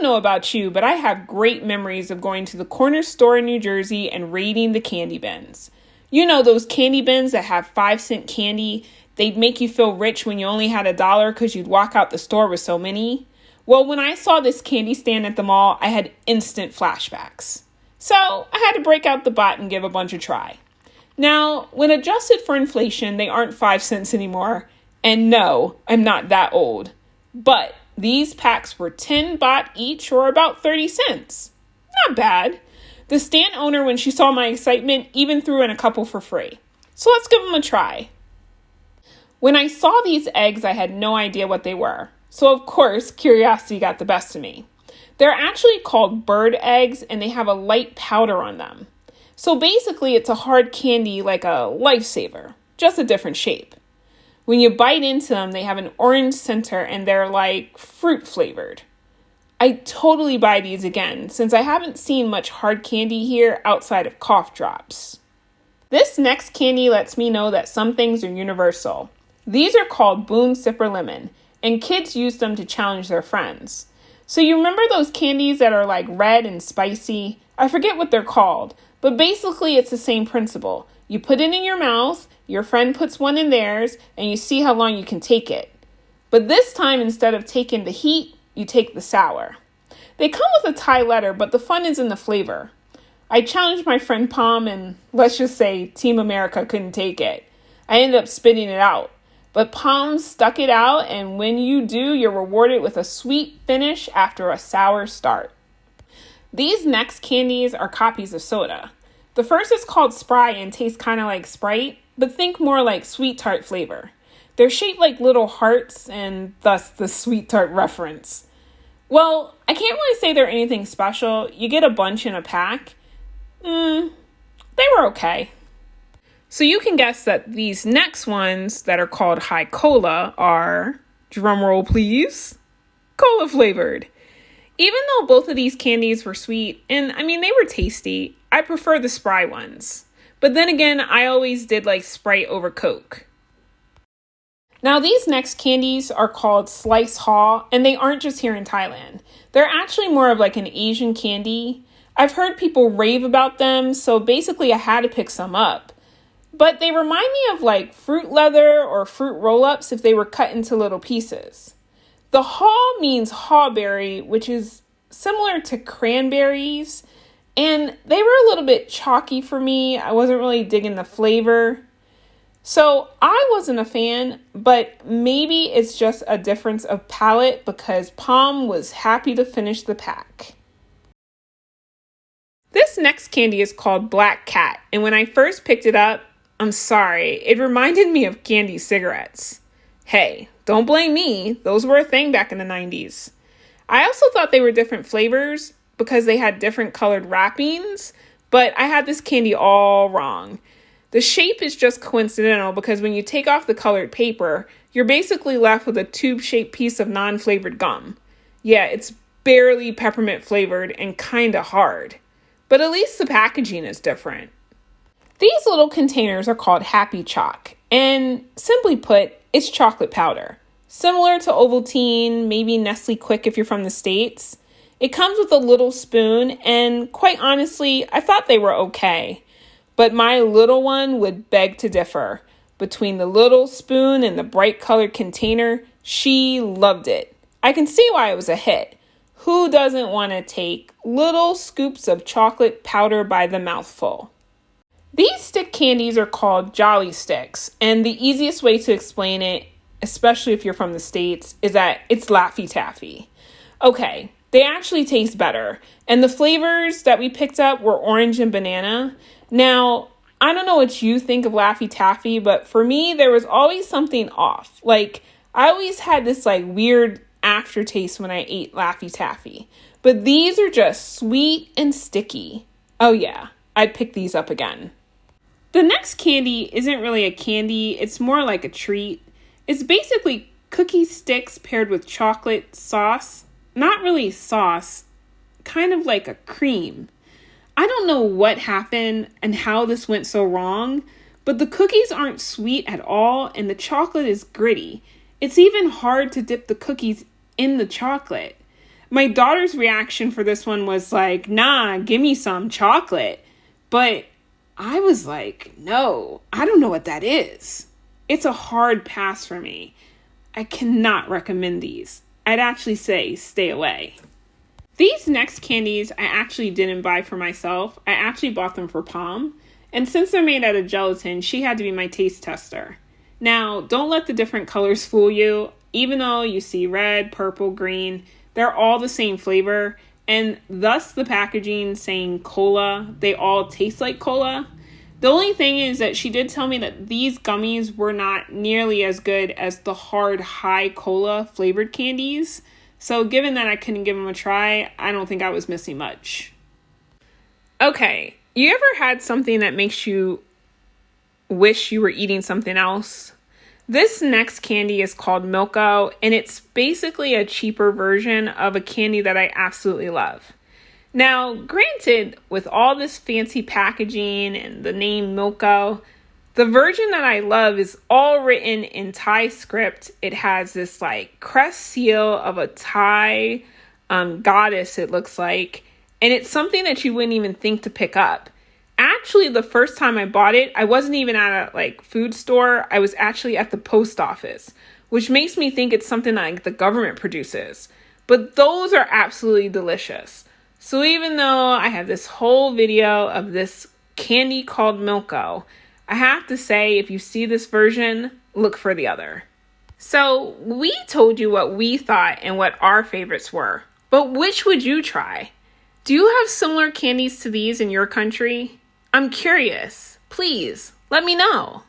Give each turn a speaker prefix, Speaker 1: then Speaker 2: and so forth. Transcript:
Speaker 1: know about you, but I have great memories of going to the corner store in New Jersey and raiding the candy bins. You know those candy bins that have 5-cent candy? They'd make you feel rich when you only had $1 because you'd walk out the store with so many. Well, when I saw this candy stand at the mall, I had instant flashbacks. So I had to break out the bot and give a bunch a try. Now, when adjusted for inflation, they aren't 5 cents anymore. And no, I'm not that old. But these packs were 10 baht each, or about 30 cents. Not bad. The stand owner, when she saw my excitement, even threw in a couple for free. So let's give them a try. When I saw these eggs, I had no idea what they were. So of course, curiosity got the best of me. They're actually called bird eggs, and they have a light powder on them. So basically, it's a hard candy like a lifesaver, just a different shape. When you bite into them, they have an orange center and they're like fruit flavored. I totally buy these again, since I haven't seen much hard candy here outside of cough drops. This next candy lets me know that some things are universal. These are called Boom Sipper Lemon, and kids use them to challenge their friends. So you remember those candies that are like red and spicy? I forget what they're called, but basically it's the same principle. You put it in your mouth, your friend puts one in theirs, and you see how long you can take it. But this time, instead of taking the heat, you take the sour. They come with a Thai letter, but the fun is in the flavor. I challenged my friend Palm, and let's just say Team America couldn't take it. I ended up spitting it out. But Palm stuck it out, and when you do, you're rewarded with a sweet finish after a sour start. These next candies are copies of soda. The first is called Spry and tastes kind of like Sprite, but think more like sweet tart flavor. They're shaped like little hearts, and thus the sweet tart reference. Well, I can't really say they're anything special. You get a bunch in a pack. They were okay. So you can guess that these next ones that are called High Cola are, drumroll please, cola flavored. Even though both of these candies were sweet, and they were tasty, I prefer the Spry ones. But then again, I always did like Sprite over Coke. Now these next candies are called Slice Haw, and they aren't just here in Thailand. They're actually more of like an Asian candy. I've heard people rave about them, so basically I had to pick some up. But they remind me of like fruit leather or fruit roll-ups if they were cut into little pieces. The haw means hawberry, which is similar to cranberries, and they were a little bit chalky for me. I wasn't really digging the flavor. So I wasn't a fan, but maybe it's just a difference of palate because Palm was happy to finish the pack. This next candy is called Black Cat, and when I first picked it up, I'm sorry, it reminded me of candy cigarettes. Hey, don't blame me. Those were a thing back in the 90s. I also thought they were different flavors because they had different colored wrappings, but I had this candy all wrong. The shape is just coincidental because when you take off the colored paper, you're basically left with a tube-shaped piece of non-flavored gum. Yeah, it's barely peppermint flavored and kinda hard. But at least the packaging is different. These little containers are called Happy Chalk, and simply put, it's chocolate powder. Similar to Ovaltine, maybe Nestle Quick if you're from the States. It comes with a little spoon, and quite honestly, I thought they were okay. But my little one would beg to differ. Between the little spoon and the bright colored container, she loved it. I can see why it was a hit. Who doesn't want to take little scoops of chocolate powder by the mouthful? These stick candies are called Jolly Sticks, and the easiest way to explain it, especially if you're from the States, is that it's Laffy Taffy. Okay, they actually taste better, and the flavors that we picked up were orange and banana. Now, I don't know what you think of Laffy Taffy, but for me, there was always something off. Like, I always had this weird aftertaste when I ate Laffy Taffy, but these are just sweet and sticky. Oh yeah, I'd pick these up again. The next candy isn't really a candy, it's more like a treat. It's basically cookie sticks paired with chocolate sauce. Not really sauce, kind of like a cream. I don't know what happened and how this went so wrong, but the cookies aren't sweet at all and the chocolate is gritty. It's even hard to dip the cookies in the chocolate. My daughter's reaction for this one was like, nah, give me some chocolate. But I was like, no, I don't know what that is. It's a hard pass for me. I cannot recommend these. I'd actually say stay away. These next candies I actually didn't buy for myself. I actually bought them for Palm. And since they're made out of gelatin, she had to be my taste tester. Now, don't let the different colors fool you. Even though you see red, purple, green, they're all the same flavor. And thus the packaging saying cola, they all taste like cola. The only thing is that she did tell me that these gummies were not nearly as good as the hard, high cola flavored candies. So given that I couldn't give them a try, I don't think I was missing much. Okay, you ever had something that makes you wish you were eating something else? This next candy is called Milko, and it's basically a cheaper version of a candy that I absolutely love. Now, granted, with all this fancy packaging and the name Milko, the version that I love is all written in Thai script. It has this like crest seal of a Thai goddess, it looks like, and it's something that you wouldn't even think to pick up. Actually, the first time I bought it, I wasn't even at a food store. I was actually at the post office, which makes me think it's something like the government produces. But those are absolutely delicious. So even though I have this whole video of this candy called Milko, I have to say, if you see this version, look for the other. So we told you what we thought and what our favorites were, but which would you try? Do you have similar candies to these in your country? I'm curious. Please, let me know.